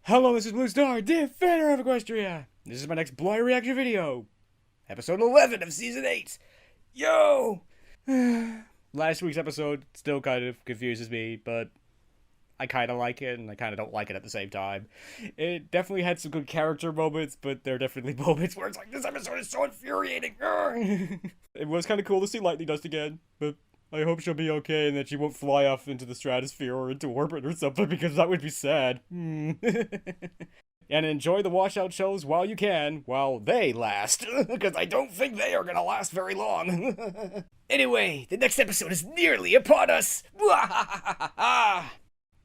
Hello, this is Blue Star, Defender of Equestria. This is my next blind reaction video. Episode 11 of Season 8. Yo! Last week's episode still kind of confuses me, but I kind of like it, and I kind of don't like it at the same time. It definitely had some good character moments, but there are definitely moments where it's like, this episode is so infuriating. It was kind of cool to see Lightning Dust again, but I hope she'll be okay and that she won't fly off into the stratosphere or into orbit or something, because that would be sad. And enjoy the washout shows while you can, while they last, because I don't think they are gonna last very long. Anyway, the next episode is nearly upon us.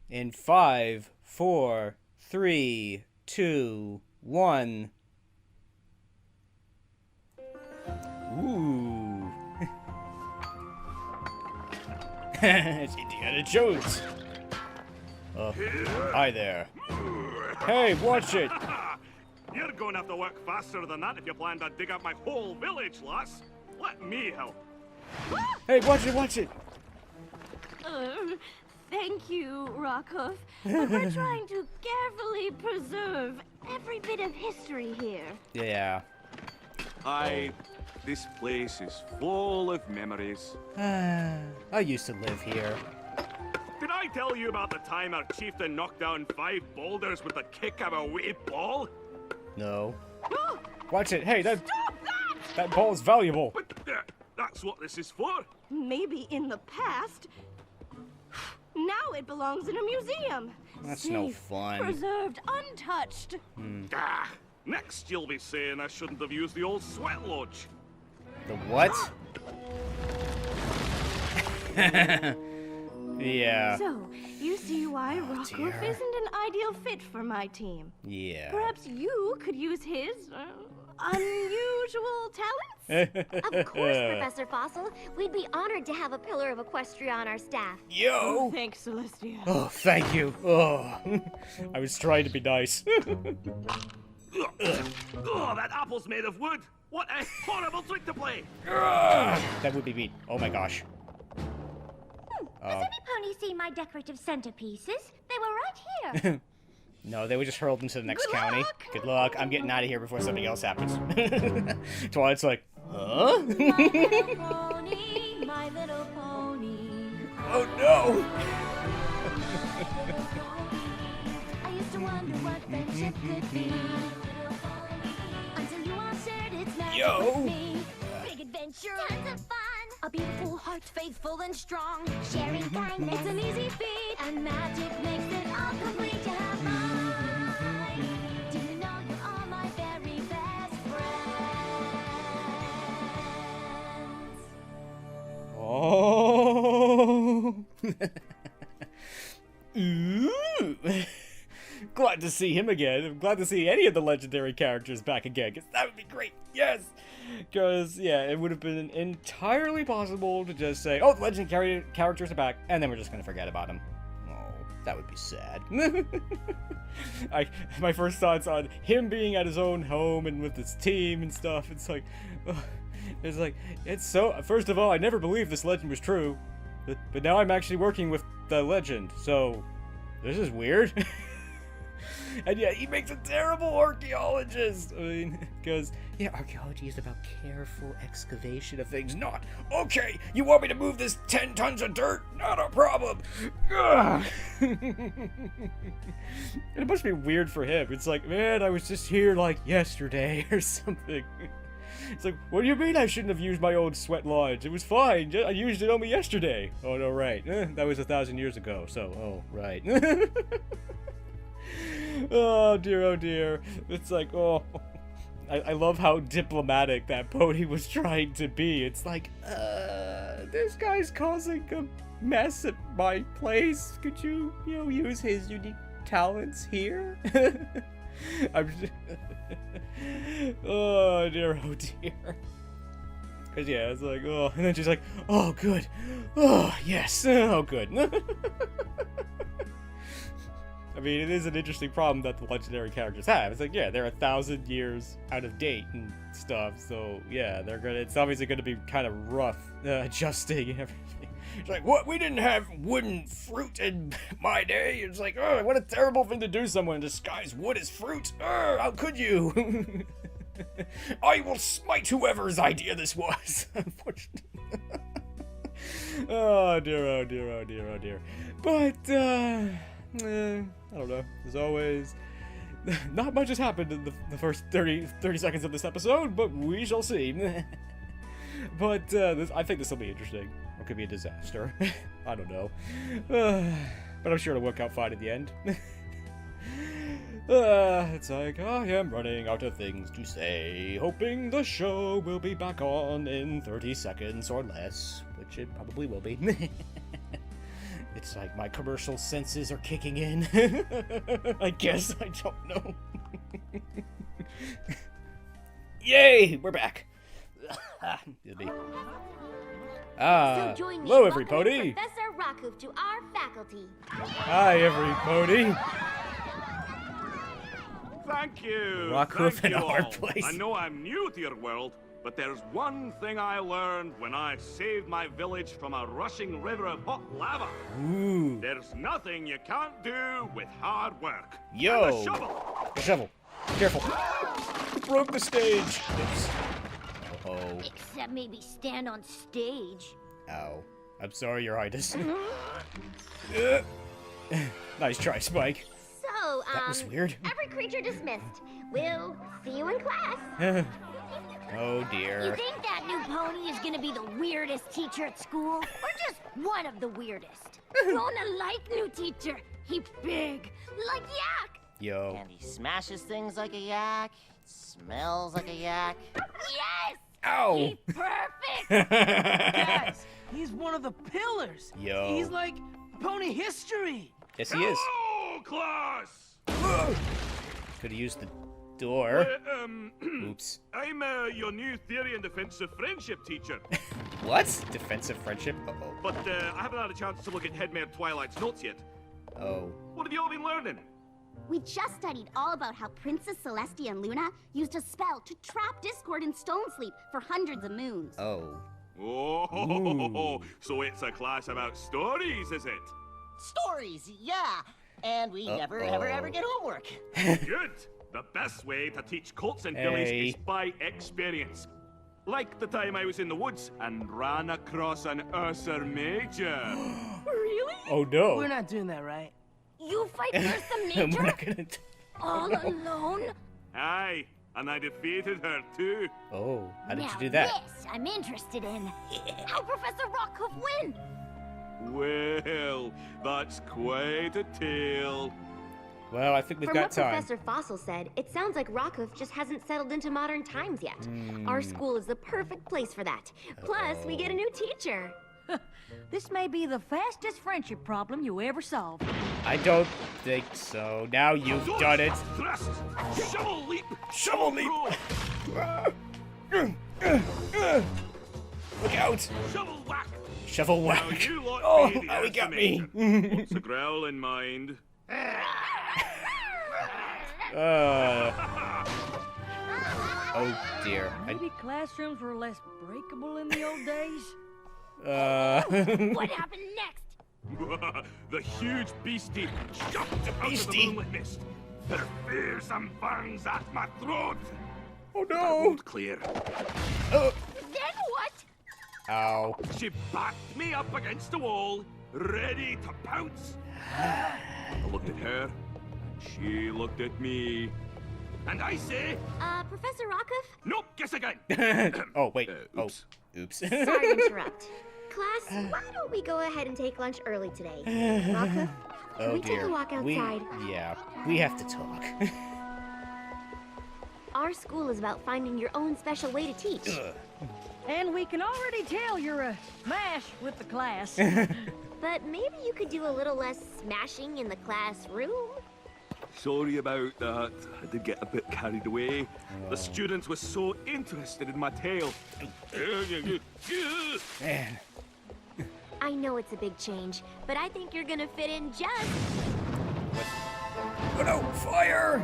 In 5, 4, 3, 2, 1. Ooh. It's Indiana Jones. Hi there. Hey, watch it. You're going to have to work faster than that if you plan to dig up my whole village, lass. Let me help. Hey, watch it, watch it. Thank you, Rockhoof. But we're trying to carefully preserve every bit of history here. Yeah. This place is full of memories. I used to live here. Did I tell you about the time our chieftain knocked down 5 boulders with the kick of a wee ball? No. Watch it. Hey, Stop that! that ball is valuable. But that's what this is for. Maybe in the past. Now it belongs in a museum. That's Safe, no fun. Preserved, untouched. Next you'll be saying I shouldn't have used the old sweat lodge. The what? Yeah. So, you see why Rocco dear. isn't an ideal fit for my team. Yeah. Perhaps you could use his unusual talents? Of course, Professor Fossil. We'd be honored to have a pillar of Equestria on our staff. Yo! Thanks, Celestia. Oh, thank you. Oh, I was trying to be nice. Oh, that apple's made of wood. What a horrible trick to play. That would be mean. Oh my gosh. Has any pony seen my decorative centerpieces? They were right here. No, they were just hurled into the next Good county. luck. Good luck. I'm getting out of here before something else happens. Twilight's like, huh? My little pony. Oh no! I used to wonder what friendship could be. Until you all shared its magic Yo. with me. Big adventure, tons of fun. A beautiful heart, faithful and strong. Sharing kindness, it's an easy feat. And magic makes it all complete. To have mine. Do you know you're all my very best friends? Oh. Ooh. Glad to see him again. I'm glad to see any of the legendary characters back again, because that would be great. Yes! Because, yeah, it would have been entirely possible to just say, oh, the legendary characters are back, and then we're just going to forget about them. Oh, that would be sad. My first thoughts on him being at his own home and with his team and stuff, it's like, it's so, first of all, I never believed this legend was true, but now I'm actually working with the legend, so this is weird. And yet he makes a terrible archaeologist. I mean, because, yeah, archaeology is about careful excavation of things, not, okay, you want me to move this 10 tons of dirt? Not a problem. Ugh. It must be weird for him. It's like, man, I was just here like yesterday or something. It's like, what do you mean I shouldn't have used my old sweat lodge? It was fine. I used it only yesterday. Oh, no, right. That was 1,000 years ago, so, oh, right. Oh dear. It's like, oh, I love how diplomatic that pony was trying to be. It's like, this guy's causing a mess at my place. Could you, use his unique talents here? I'm just... oh dear. Cause yeah, it's like, oh, and then she's like, oh good, oh yes, oh good. I mean, it is an interesting problem that the legendary characters have. It's like, yeah, they're 1,000 years out of date and stuff, so yeah, it's obviously gonna be kind of rough adjusting and everything. It's like, what? We didn't have wooden fruit in my day. It's like, oh, what a terrible thing to do. Someone disguise wood as fruit. Oh, how could you? I will smite whoever's idea this was. Unfortunately. Oh dear, oh dear, oh dear, oh dear. But, I don't know. As always, not much has happened in the first 30 seconds of this episode, but we shall see. But, I think this will be interesting. Or it could be a disaster. I don't know. But I'm sure it'll work out fine at the end. It's like, I am running out of things to say, hoping the show will be back on in 30 seconds or less, which it probably will be. It's like my commercial senses are kicking in. I guess, I don't know. Yay, we're back. So join me hello in everybody. welcoming Professor Rockhoof to our faculty. Hi everybody. Thank you. Rockhoof Thank in you our all. place. I know I'm new to your world, but there's one thing I learned when I saved my village from a rushing river of hot lava. Ooh. There's nothing you can't do with hard work. Yo. And a shovel. The shovel. Careful. It broke the stage. Oops. Oh. Except maybe stand on stage. Ow. I'm sorry, Your Highness. Nice try, Spike. So, That was weird. every creature dismissed. We'll see you in class. Oh You dear. think that new pony is gonna be the weirdest teacher at school? Or just one of the weirdest? Gonna like new teacher. He big, like yak. Yo. And he smashes things like a yak, smells like a yak. Yes! Ow. He's perfect! Guys, he's one of the pillars. Yo. He's like pony history. Yes, he is. Hello, class. Could have used the door. Uh, Oops. I'm your new theory and defensive friendship teacher. What? Defensive friendship? Uh-oh. But I haven't had a chance to look at Headmare Twilight's notes yet. Oh. What have you all been learning? We just studied all about how Princess Celestia and Luna used a spell to trap Discord in Stone Sleep for hundreds of moons. Oh. Oh, Ooh. so it's a class about stories, is it? Stories, yeah. And we never, ever get homework. Good. The best way to teach cults and village Hey. is by experience. Like the time I was in the woods and ran across an Ursa Major. Really? Oh no. We're not doing that, right? You fight Ursa We're Major? not gonna. All alone? Aye, and I defeated her too. Oh, how did Now you do that? This I'm interested in. How'd Professor Rockhoof win? Well, that's quite a tale. Well, I think we've From got what time. Professor Fossil said, it sounds like Rockhoof just hasn't settled into modern times yet. Our school is the perfect place for that. Plus, we get a new teacher. This may be the fastest friendship problem you ever solved. I don't think so. Now you've done it. Thrust, shovel leap, Shovel leap. Look out! shovel whack. Shovel Now whack. you lot Oh, be the how he Ursa got me. Major. What's the growl in mind? Oh dear. Maybe classrooms were less breakable in the old days. What happened next? The huge beastie jumped out of the Beastie? moonlit mist. Her fearsome fangs at my throat. Oh I no! won't clear. Oh. Then what? Ow. She backed me up against the wall, ready to pounce. I looked at her, and she looked at me. And I say, Professor Rockhoof? nope, guess again. Oh wait. Oops. Oh. Oops. Sorry to interrupt. Class, why don't we go ahead and take lunch early today? Rockhoof, can Oh we take dear. a walk outside? Yeah. We have to talk. Our school is about finding your own special way to teach. And we can already tell you're a smash with the class. But maybe you could do a little less smashing in the classroom? Sorry about that. I did get a bit carried away. The students were so interested in my tale. Man. I know it's a big change, but I think you're gonna fit in just... Oh no! Fire!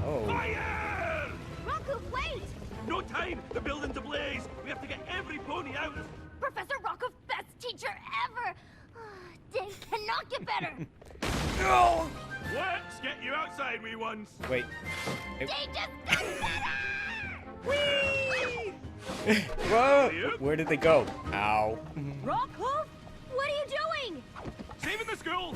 Oh. Fire! Rockhoof, wait! No time! The building's ablaze! We have to get every pony out! Professor Rockhoof, that's teacher ever. Dave cannot get better. No! Let's get you outside, wee ones. Wait. Dave just got better. Whoa! Where did they go? Ow. Rockhoof? What are you doing? Saving the school.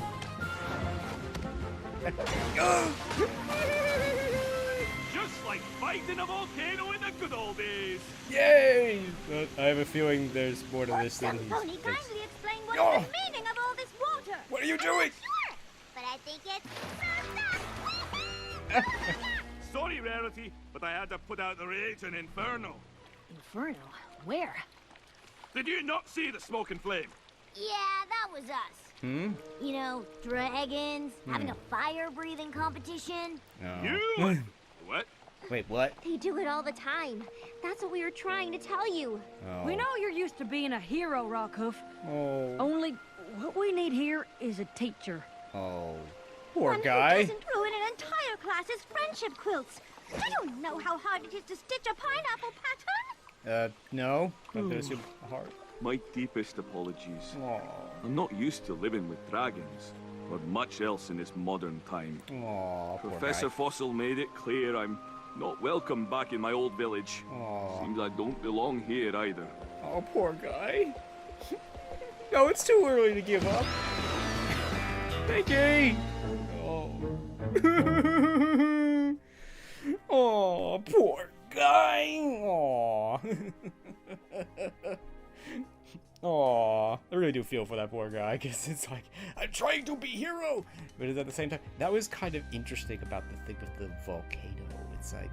Just like fighting a volcano in the good old days. Yay! But I have a feeling there's more to this than he's... Pony, kindly explain what Oh. is the meaning of all this water. What are you doing? Sure, but I think it's Sorry, Rarity, but I had to put out the rage in Inferno. Inferno? Where? Did you not see the smoke and flame? Yeah, that was us. Hmm? You know, dragons, having a fire-breathing competition. No. You? What? Wait, what? They do it all the time. That's what we were trying to tell you. Oh. We know you're used to being a hero, Rockhoof. Oh. Only what we need here is a teacher. Oh. Poor One guy. who doesn't ruin an entire class's friendship quilts. Do you know how hard it is to stitch a pineapple pattern? No. I'm gonna assume hard. My deepest apologies. Aw. I'm not used to living with dragons, or much else in this modern time. Aw, poor Professor guy. Fossil made it clear I'm not welcome back in my old village. Aw. Seems I don't belong here either. Oh, poor guy. No, it's too early to give up. Mickey! Oh. Oh, poor guy. Aw. Aw. I really do feel for that poor guy, because it's like, I'm trying to be hero! But at the same time, that was kind of interesting about the thing with the volcano. It's like,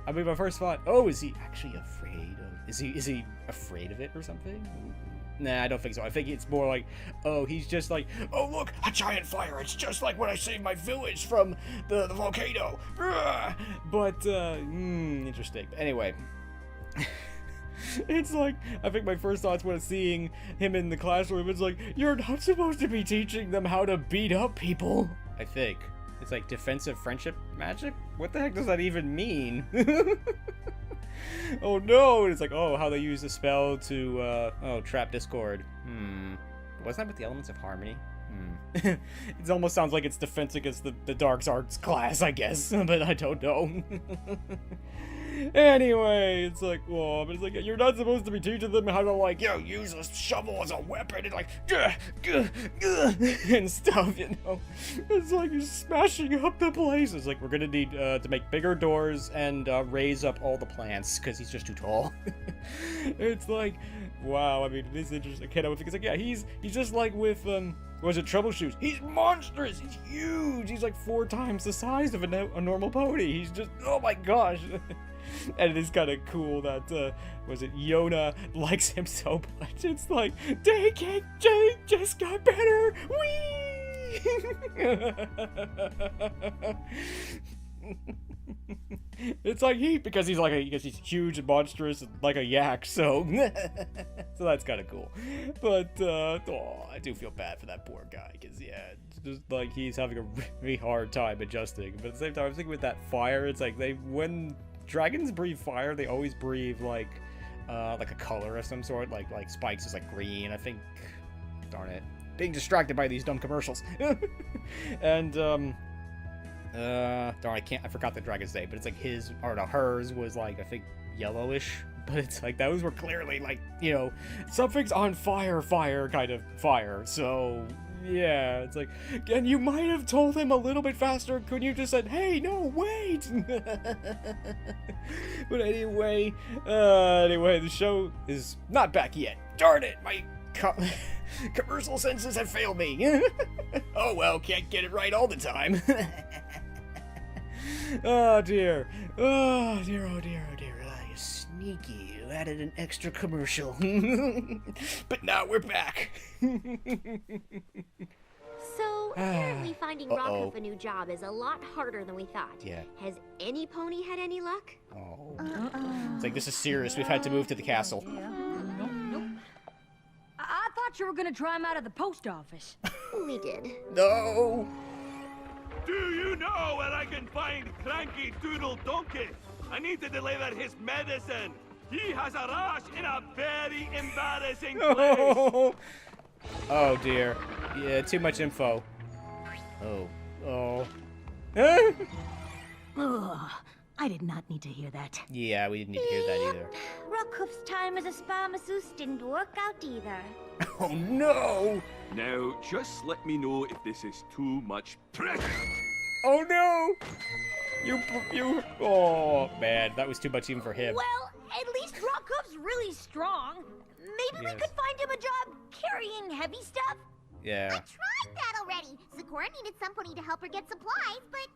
I mean, my first thought, oh, is he actually afraid of, is he afraid of it or something? Nah, I don't think so. I think it's more like, oh, he's just like, oh, look, a giant fire. It's just like when I saved my village from the volcano. But, interesting. Anyway. It's like, I think my first thoughts when seeing him in the classroom, it's like, you're not supposed to be teaching them how to beat up people. I think. It's like defensive friendship magic? What the heck does that even mean? Oh no! It's like, oh, how they use the spell to, trap discord. Wasn't that with the elements of harmony? It almost sounds like it's defense against the dark arts class, I guess, but I don't know. Anyway, it's like, well, but it's like, you're not supposed to be teaching them how to, like, use a shovel as a weapon and, like, and stuff, you know? It's like you're smashing up the place. It's like, we're gonna need to make bigger doors and raise up all the plants, because he's just too tall. It's like, wow, I mean, this is interesting. I can't help it, because, like, yeah, he's just like with, was it Troubleshoes? He's monstrous! He's huge! He's like 4 times the size of a normal pony. He's just, oh my gosh! And it is kind of cool that, was it Yona likes him so much. It's like, Jake just got better! Whee! It's like because he's huge and monstrous and like a yak, so so that's kind of cool. But I do feel bad for that poor guy, because yeah, it's just like he's having a really hard time adjusting. But at the same time, I'm thinking with that fire, it's like when dragons breathe fire, they always breathe like a color of some sort, like Spike's is like green. I think, darn it, being distracted by these dumb commercials. And darn, I forgot the dragon's name, but it's like hers was like, I think, yellowish, but it's like those were clearly like, you know, something's on fire kind of fire. So yeah, it's like, and you might have told him a little bit faster. Couldn't you just said, hey, no, wait? But anyway, the show is not back yet. Darn it, my commercial senses have failed me. Oh well, can't get it right all the time. Oh dear. Oh dear, oh dear, oh dear. You sneaky. You added an extra commercial. But now we're back. So, apparently finding Rockhoof a new job is a lot harder than we thought. Yeah. Has any pony had any luck? Oh. It's like, this is serious. We've had to move to the castle. Nope. I thought you were gonna try him out of the post office. We did. No. Do you know where I can find Cranky Doodle Donkey? I need to deliver his medicine. He has a rash in a very embarrassing place. Oh dear. Yeah, too much info. Oh. Ugh, I did not need to hear that. Yeah, we didn't need to hear that either. Rockhoof's time as a spa masseuse didn't work out either. Oh no! Now, just let me know if this is too much pressure. Oh no! Oh man, that was too much even for him. Well, at least Rockhoof's really strong. Maybe we Yes. could find him a job carrying heavy stuff. Yeah. I tried that already. Zecora needed somebody to help her get supplies, but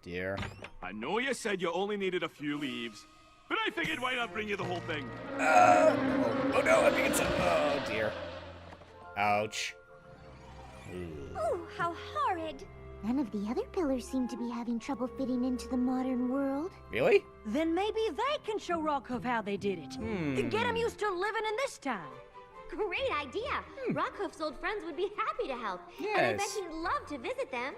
Dear. I know you said you only needed a few leaves, but I figured why not bring you the whole thing? Oh no, I think it's oh dear. Ouch. Oh, how horrid. none of the other pillars seem to be having trouble fitting into the modern world. Really? Then maybe they can show Rockhoof how they did it. Get him used to living in this town. Great idea. Rockhoof's old friends would be happy to help. And I bet Yes. he'd love to visit them.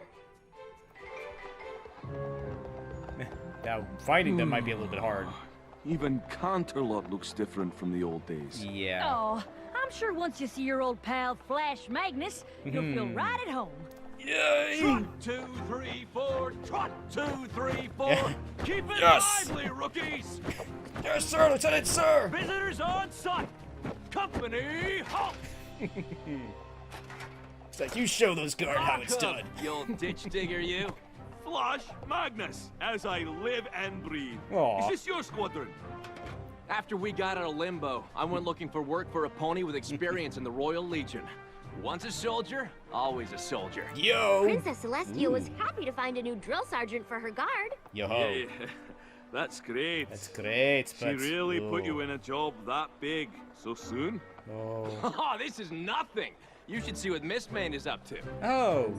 Now, finding them might be a little bit hard. Even Canterlot looks different from the old days. Yeah. Oh, I'm sure once you see your old pal Flash Magnus, you'll feel right at home. Yay! Trot, 2, 3, 4. Trot, 2, 3, 4. Keep it Yes. lively, rookies. Yes, sir, Lieutenant, sir! Visitors on site. Company halt. It's like, you show those guard how it's done. You old ditch digger, you. Flash Magnus, as I live and breathe. Aw. Is this your squadron? After we got out of limbo, I went looking for work for a pony with experience in the Royal Legion. Once a soldier, always a soldier. Yo! Princess Celestia was happy to find a new drill sergeant for her guard. Yo. Yeah, that's great. That's great, She but... really put you in a job that big so soon? Oh. Oh, this is nothing. You should see what Miss Main is up to. Oh.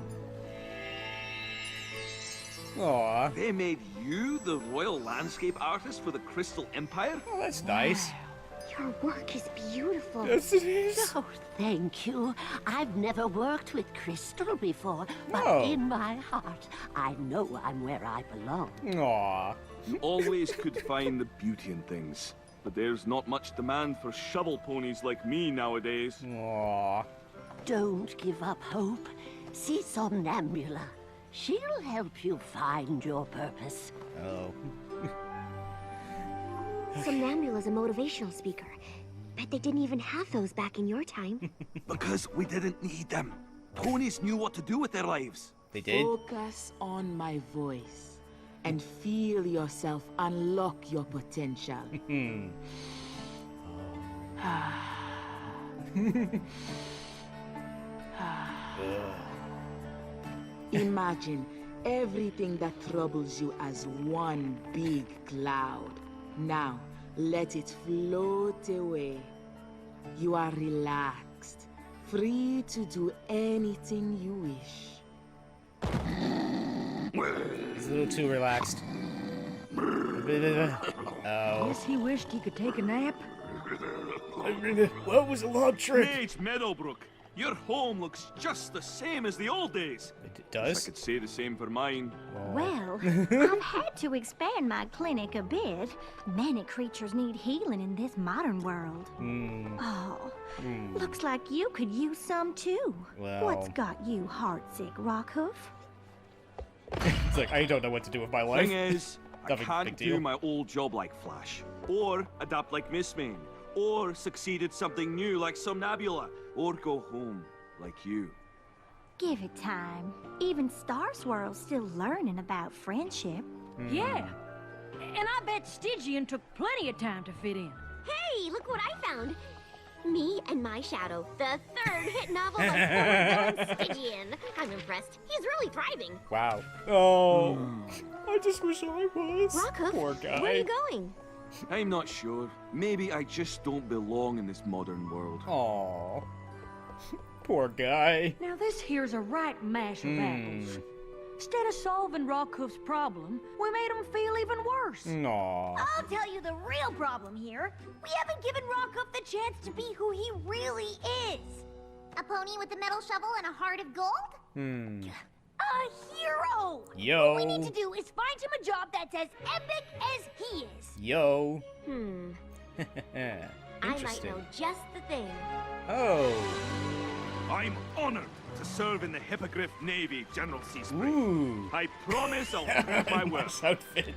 Aw. They made you the royal landscape artist for the Crystal Empire? Oh, that's nice. Your work is beautiful. Yes, it is. Oh, thank you. I've never worked with Crystal before, but Oh. in my heart, I know I'm where I belong. Aw. You always could find the beauty in things. But there's not much demand for shovel ponies like me nowadays. Aw. Don't give up hope. See Somnambula. She'll help you find your purpose. Oh. Somnambula's a motivational speaker. Bet they didn't even have those back in your time. Because we didn't need them. Ponies knew what to do with their lives. They did? Focus on my voice and feel yourself unlock your potential. Imagine everything that troubles you as one big cloud. Now, let it float away. You are relaxed, free to do anything you wish. He's a little too relaxed. Oh. Guess he wished he could take a nap. What was a long trip? Mage Meadowbrook, your home looks just the same as the old days. It I does? could say the same for mine. Well, I've had to expand my clinic a bit. Many creatures need healing in this modern world. Oh, looks like you could use some too. Well- What's got you heartsick, Rockhoof? It's like, I don't know what to do with my life. Thing is, I Nothing can't big deal. do my old job like Flash, or adapt like Miss Main, or succeed at something new like Somnambula, or go home like you. Give it time. Even Star Swirl's still learning about friendship. Yeah. And I bet Stygian took plenty of time to fit in. Hey, look what I found. Me and My Shadow, the third hit novel of horror villain Stygian. I'm impressed. He's really thriving. Wow. Oh. I just wish I was. Rockhoof, Poor guy. where are you going? I'm not sure. Maybe I just don't belong in this modern world. Aw. Poor guy. Now this here's a right mash of apples. Instead of solving Rockhoof's problem, we made him feel even worse. Aw. I'll tell you the real problem here. We haven't given Rockhoof the chance to be who he really is. A pony with a metal shovel and a heart of gold? a hero! Yo. All we need to do is find him a job that's as epic as he is. Yo. I might know just the thing. Oh. I'm honored to serve in the Hippogriff Navy, General Seaspring. Ooh. I promise I'll keep my word. Nice outfit.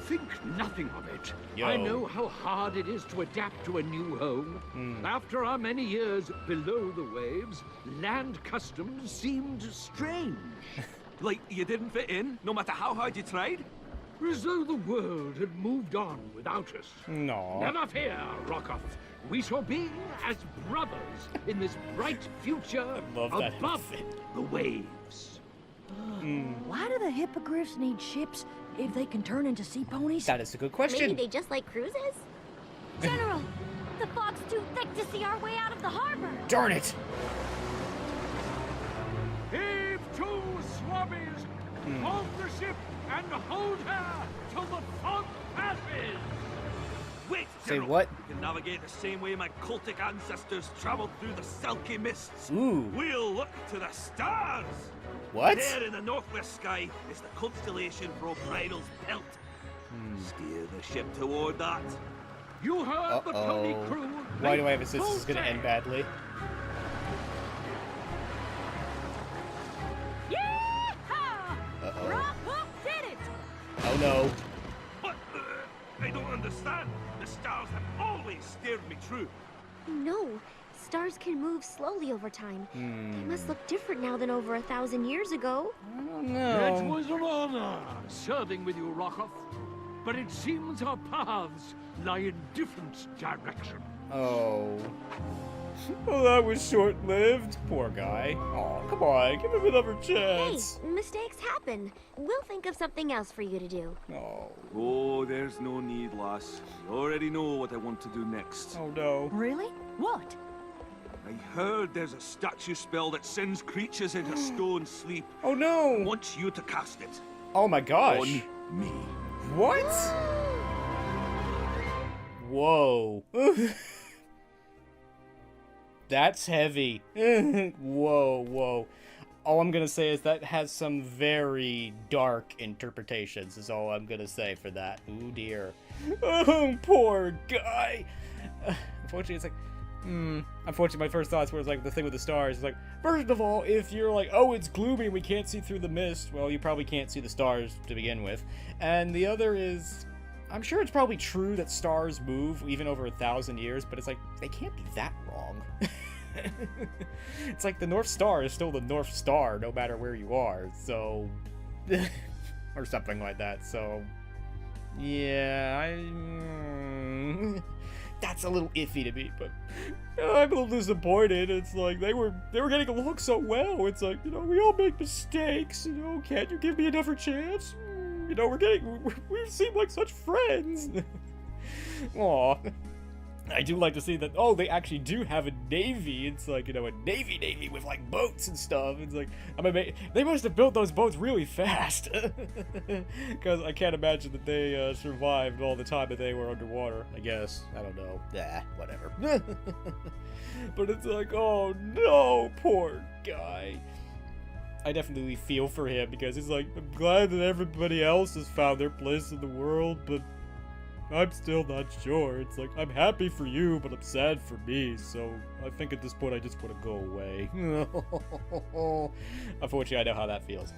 Think nothing of it. Yo. I know how hard it is to adapt to a new home. After our many years below the waves, land customs seemed strange. Like you didn't fit in, no matter how hard you tried? As though the world had moved on without us. No. Never fear, Rockhoof. We shall be as brothers in this bright future love that above outfit. the waves. Why do the hippogriffs need ships if they can turn into sea ponies? That is a good question. Maybe they just like cruises? General, the fog's too thick to see our way out of the harbor. Darn it. Heave to, swabbies! Hold the ship and hold her till the fog passes! Wait, Say General. what? We can navigate the same way my cultic ancestors traveled through the silky mists. Ooh. We'll look to the stars. What? There in the northwest sky is the constellation Bronidal's Belt. Steer the ship toward that. You heard the pony Uh-oh. crew. Why do I have a make sense this is full gonna end sail. badly? Yeehaw! Uh-oh. Rockhoof did it! Oh no. But I don't understand. The stars have always steered me true. No, stars can move slowly over time. They must look different now than over 1,000 years ago. I don't It know. was an honor serving with you, Rockhoof. But it seems our paths lie in different directions. Oh. Well, that was short-lived. Poor guy. Oh, come on. Give him another Hey, chance. mistakes happen. We'll think of something else for you to do. Oh. Oh, there's no need, lass. You already know what I want to do next. Oh, no. Really? What? I heard there's a statue spell that sends creatures into stone sleep. Oh, I no. want you to cast it. Oh, my gosh. On me. What? Whoa. That's heavy. Whoa, whoa. All I'm gonna say is that has some very dark interpretations, is all I'm gonna say for that. Ooh, dear. Oh, poor guy. Unfortunately, it's like, Unfortunately, my first thoughts were like the thing with the stars. It's like, first of all, if you're like, oh, it's gloomy and we can't see through the mist, well, you probably can't see the stars to begin with. And the other is, I'm sure it's probably true that stars move even over 1,000 years, but it's like, they can't be that wrong. It's like the North Star is still the North Star no matter where you are, so... or something like that, so... Yeah, that's a little iffy to me, but I'm a little disappointed. It's like they were getting along so well. It's like, you know, we all make mistakes, you know, can't you give me another chance? You know, we seem like such friends. Aw. I do like to see that, oh, they actually do have a navy. It's like, you know, a navy with like boats and stuff. It's like, they must have built those boats really fast. Because I can't imagine that they survived all the time that they were underwater, I guess. I don't know. Yeah, whatever. But it's like, oh no, poor guy. I definitely feel for him because it's like, I'm glad that everybody else has found their place in the world, but I'm still not sure. It's like, I'm happy for you, but I'm sad for me, so I think at this point I just want to go away. Unfortunately, I know how that feels.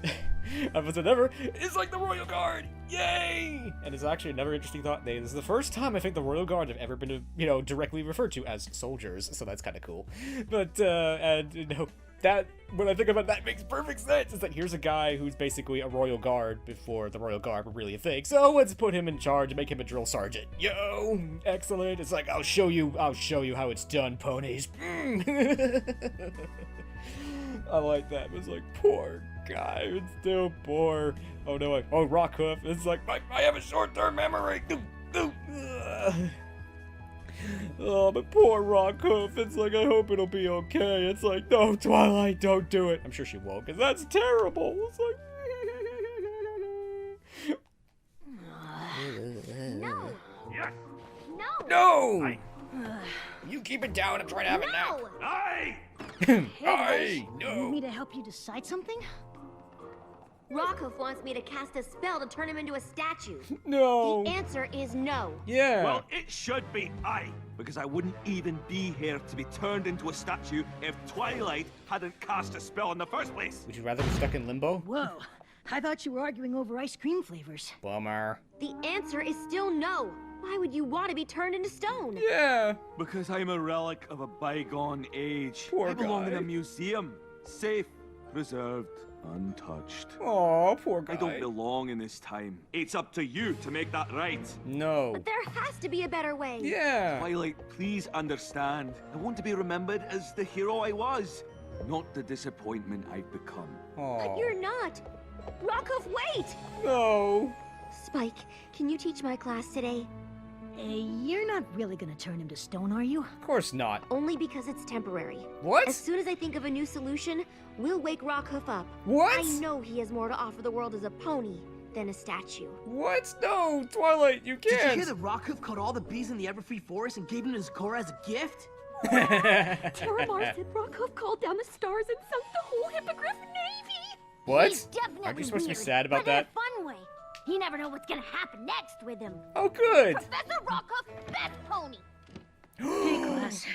Episode ever is like the Royal Guard! Yay! And it's actually another interesting thought. This is the first time I think the Royal Guard have ever been, you know, directly referred to as soldiers, so that's kind of cool. But, and, you know, that, when I think about that, makes perfect sense. It's like, here's a guy who's basically a Royal Guard before the Royal Guard were really a thing. So let's put him in charge and make him a drill sergeant. Yo, excellent. It's like, I'll show you how it's done, ponies. I like that. It's like, poor guy. It's still poor. Oh no, oh, Rockhoof. It's like, I have a short-term memory. Oh, but poor Rockhoof. It's like, I hope it'll be okay. It's like, no, Twilight, don't do it. I'm sure she won't, because that's terrible. It's like... No. Yes. No. No! You keep it down. I'm trying to have it now. Aye! Aye! You No! need me to help you decide something? Rockhoof wants me to cast a spell to turn him into a statue. No. The answer is no. Yeah. Well, it should be I, because I wouldn't even be here to be turned into a statue if Twilight hadn't cast a spell in the first place. Would you rather be stuck in limbo? Whoa. I thought you were arguing over ice cream flavors. Bummer. The answer is still no. Why would you want to be turned into stone? Yeah. Because I'm a relic of a bygone age. Poor I belong in guy. a museum. Safe, reserved, untouched. Aw, poor guy. I don't belong in this time. It's up to you to make that right. No. But there has to be a better way. Yeah. Twilight, please understand. I want to be remembered as the hero I was, not the disappointment I've become. But you're not. Rockhoof, wait! No. Spike, can you teach my class today? You're not really gonna turn him to stone, are you? Of course not. Only because it's temporary. What? As soon as I think of a new solution, we'll wake Rockhoof up. What? I know he has more to offer the world as a pony than a statue. What? No, Twilight, you Did you can't. hear that Rockhoof caught all the bees in the Everfree Forest and gave them to Zecora as a gift? Terramar said Rockhoof called down the stars and sunk the whole Hippogriff Navy! What? He's definitely Aren't you supposed to be weird, sad about but in that? a fun way. You never know what's gonna happen next with him. Oh, good. Professor Rockhoof, best pony. Hey, class.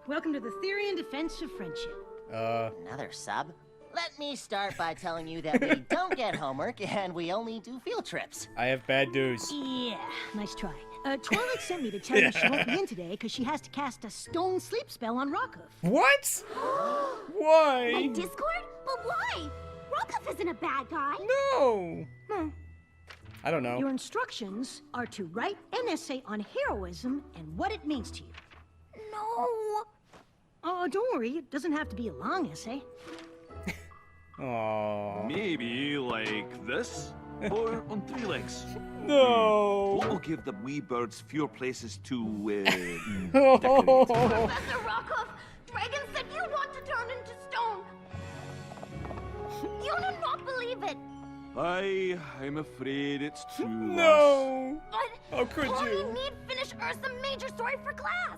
Welcome to the Theory and Defense of Friendship. Another sub? Let me start by telling you that we don't get homework and we only do field trips. I have bad news. Yeah, nice try. Twilight sent me to tell you she won't be in today because she has to cast a stone sleep spell on Rockhoof. What? Why? Like Discord? But why? Rockhoof isn't a bad guy. No. I don't know. Your instructions are to write an essay on heroism and what it means to you. No. Oh, don't worry. It doesn't have to be a long essay. Aww. Maybe like this? Or on three legs? No. What will give the wee birds fewer places to, Professor Rockhoof, Dragon said you want to turn into stone. You do not believe it. I'm afraid it's true. No. But How could Pony you? need finish Ursa major story for class.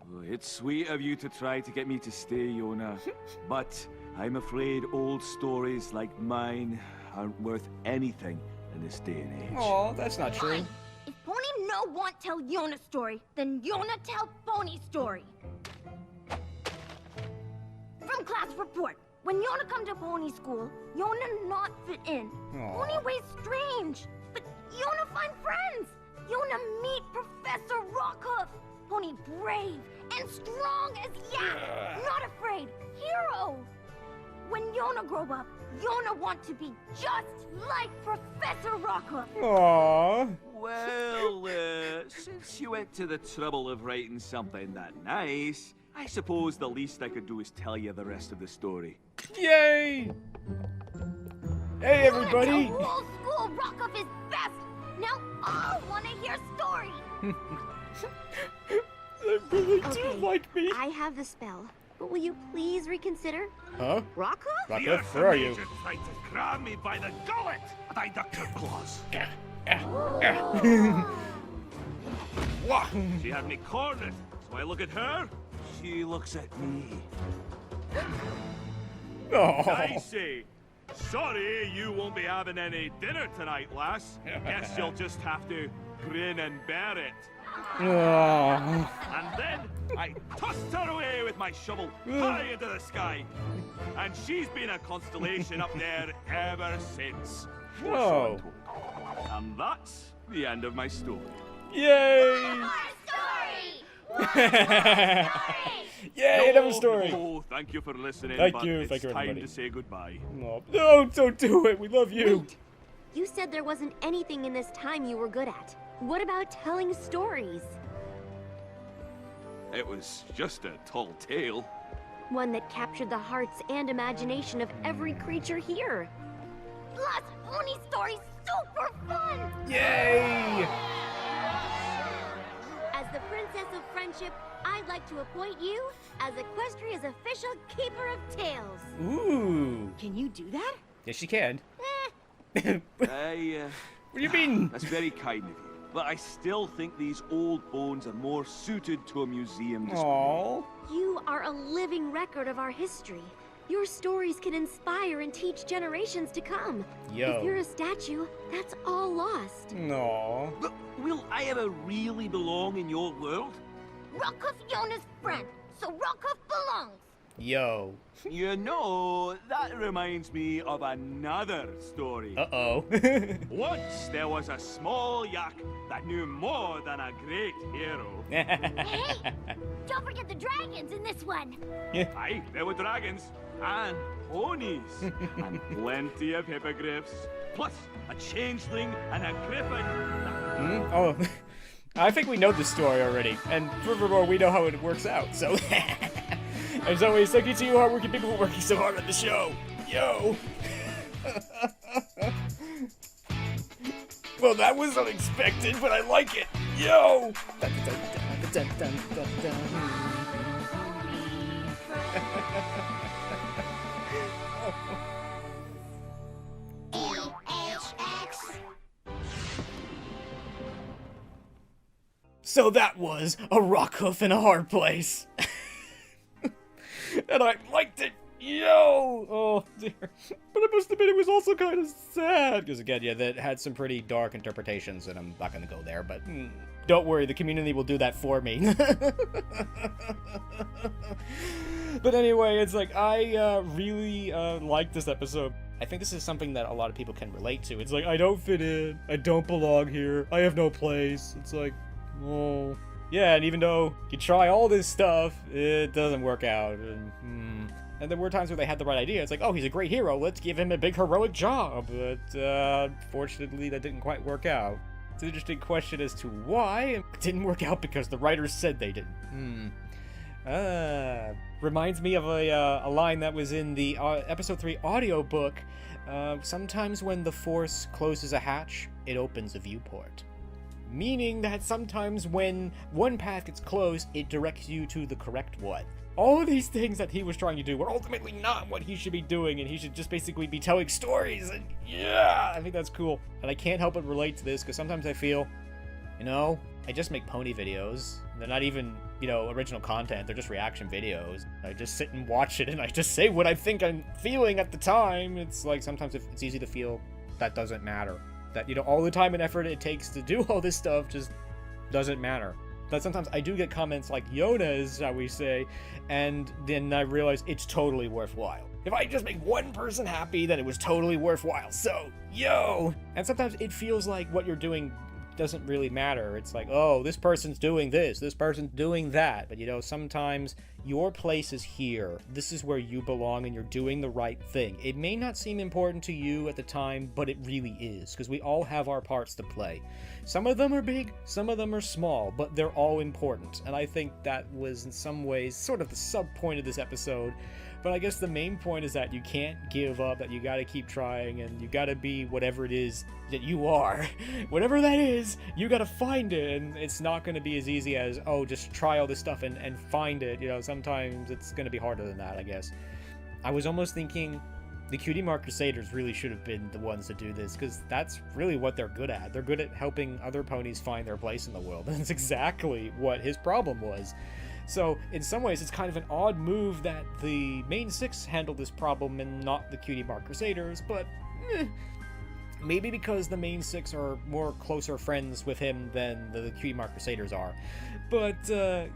Oh, it's sweet of you to try to get me to stay, Yona. But I'm afraid old stories like mine aren't worth anything in this day and age. Aw, that's not true. Fine. If Pony no want tell Yona story, then Yona tell Pony story. From class report. When Yona come to Pony school, Yona not fit in. Aw. Pony way strange. But Yona find friends. Yona meet Professor Rockhoof. Pony brave and strong as yak. Not afraid. Hero. When Yona grow up, Yona want to be just like Professor Rockhoof. Aww. Well, since you went to the trouble of writing something that nice, I suppose the least I could do is tell you the rest of the story. Yay! Hey, everybody! Tell whole school Rockhoof is best. Now all want to hear story. They really do like me. I have the spell, but will you please reconsider? Huh? Rockhoof? Rocco, where are you? Tried to grab me by the gullet, but I ducked her claws. She had me cornered, so I look at her. She looks at me. Oh. I say, sorry, you won't be having any dinner tonight, lass. Guess you'll just have to grin and bear it. Oh. And then I tossed her away with my shovel high into the sky. And she's been a constellation up there ever since. Or so I'm told. And that's the end of my story. Yay! Yay, another story! Oh, thank you for listening. Thank but you, it's thank you, time everybody. to say goodbye. No, don't do it. We love you. Wait. You said there wasn't anything in this time you were good at. What about telling stories? It was just a tall tale. One that captured the hearts and imagination of every creature here. Plus, Pony story's super fun. Yay! As the Princess of Friendship, I'd like to appoint you as Equestria's official Keeper of Tales. Ooh. Can you do that? Yes, she can. What do you mean? That's very kind of you. But I still think these old bones are more suited to a museum display. Aww. You are a living record of our history. Your stories can inspire and teach generations to come. Yo. If you're a statue, that's all lost. No. But will I ever really belong in your world? Rockhoof's Yona's friend, so Rockhoof belongs. Yo. You know, that reminds me of another story. Uh-oh. Once there was a small yak that knew more than a great hero. Hey, don't forget the dragons in this one. Aye, there were dragons and ponies and plenty of hippogriffs, plus a changeling and a griffin. Oh, I think we know this story already, and furthermore, we know how it works out, so... As always, thank you to you hardworking people for working so hard on the show. Yo! Well, that was unexpected, but I like it. Yo! So that was a Rockhoof in a hard place. And I liked it. Yo! Oh, dear. But I must admit it was also kind of sad. Because again, yeah, that had some pretty dark interpretations, and I'm not going to go there, but don't worry, the community will do that for me. But anyway, it's like, I really like this episode. I think this is something that a lot of people can relate to. It's like, I don't fit in. I don't belong here. I have no place. It's like, oh... Yeah, and even though you try all this stuff, it doesn't work out. And there were times where they had the right idea. It's like, oh, he's a great hero. Let's give him a big heroic job. But unfortunately, that didn't quite work out. It's an interesting question as to why. It didn't work out because the writers said they didn't. Reminds me of a line that was in the Episode 3 audiobook. Sometimes when the Force closes a hatch, it opens a viewport. Meaning that sometimes when one path gets closed, it directs you to the correct one. All of these things that he was trying to do were ultimately not what he should be doing, and he should just basically be telling stories, and yeah, I think that's cool. And I can't help but relate to this, because sometimes I feel, you know, I just make pony videos. They're not even, you know, original content, they're just reaction videos. I just sit and watch it, and I just say what I think I'm feeling at the time. It's like, sometimes it's easy to feel that doesn't matter. That, you know, all the time and effort it takes to do all this stuff just doesn't matter. That sometimes I do get comments like Yona's, shall we say, and then I realize it's totally worthwhile. If I just make one person happy, then it was totally worthwhile. So, yo! And sometimes it feels like what you're doing doesn't really matter. It's like, oh, this person's doing this person's doing that. But, you know, sometimes your place is here. This is where you belong, and you're doing the right thing. It may not seem important to you at the time, but it really is, because we all have our parts to play. Some of them are big, some of them are small, but they're all important. And I think that was, in some ways, sort of the sub-point of this episode. But I guess the main point is that you can't give up, that you gotta keep trying, and you gotta be whatever it is that you are. Whatever that is, you gotta find it, and it's not gonna be as easy as, oh, just try all this stuff and find it. You know, sometimes it's gonna be harder than that, I guess. I was almost thinking the Cutie Mark Crusaders really should have been the ones to do this, because that's really what they're good at. They're good at helping other ponies find their place in the world, and that's exactly what his problem was. So, in some ways, it's kind of an odd move that the main six handled this problem and not the Cutie Mark Crusaders, but maybe because the main six are more closer friends with him than the Cutie Mark Crusaders are. But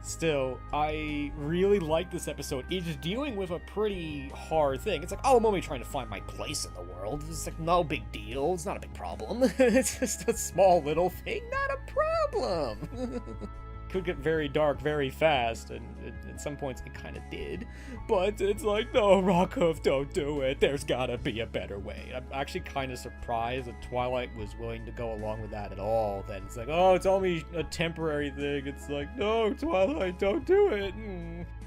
still, I really like this episode. It's dealing with a pretty hard thing. It's like, oh, I'm only trying to find my place in the world. It's like, no big deal. It's not a big problem. It's just a small little thing, not a problem. Could get very dark very fast, and at some points it kind of did, but it's like, no, Rockhoof, don't do it, there's gotta be a better way. I'm actually kind of surprised that Twilight was willing to go along with that at all, that it's like, oh, it's only a temporary thing. It's like, no, Twilight, don't do it.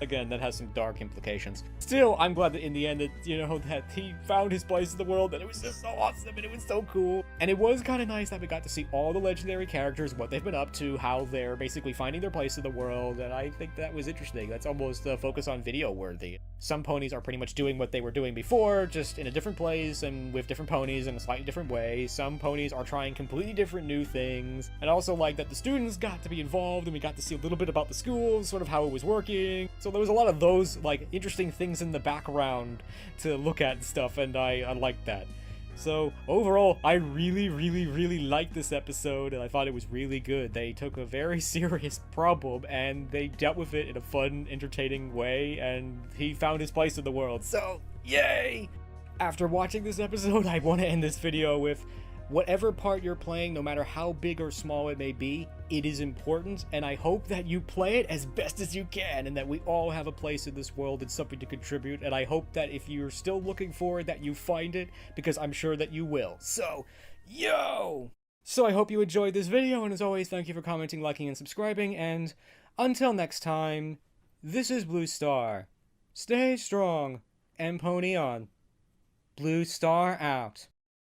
Again, that has some dark implications. Still, I'm glad that in the end, that, you know, that he found his place in the world, and it was just so awesome, and it was so cool. And it was kind of nice that we got to see all the legendary characters, what they've been up to, how they're basically finding finding their place in the world, and I think that was interesting. That's almost the focus on video worthy. Some ponies are pretty much doing what they were doing before, just in a different place and with different ponies in a slightly different way. Some ponies are trying completely different new things, and I also like that the students got to be involved and we got to see a little bit about the school, sort of how it was working. So there was a lot of those like interesting things in the background to look at and stuff, and I liked that. So overall, I really liked this episode, and I thought it was really good. They took a very serious problem and they dealt with it in a fun, entertaining way, and he found his place in the world. So yay! After watching this episode, I want to end this video with whatever part you're playing, no matter how big or small it may be, it is important, and I hope that you play it as best as you can, and that we all have a place in this world and something to contribute, and I hope that if you're still looking for it, that you find it, because I'm sure that you will. So, yo! So I hope you enjoyed this video, and as always, thank you for commenting, liking, and subscribing, and until next time, this is Blue Star. Stay strong, and pony on. Blue Star out.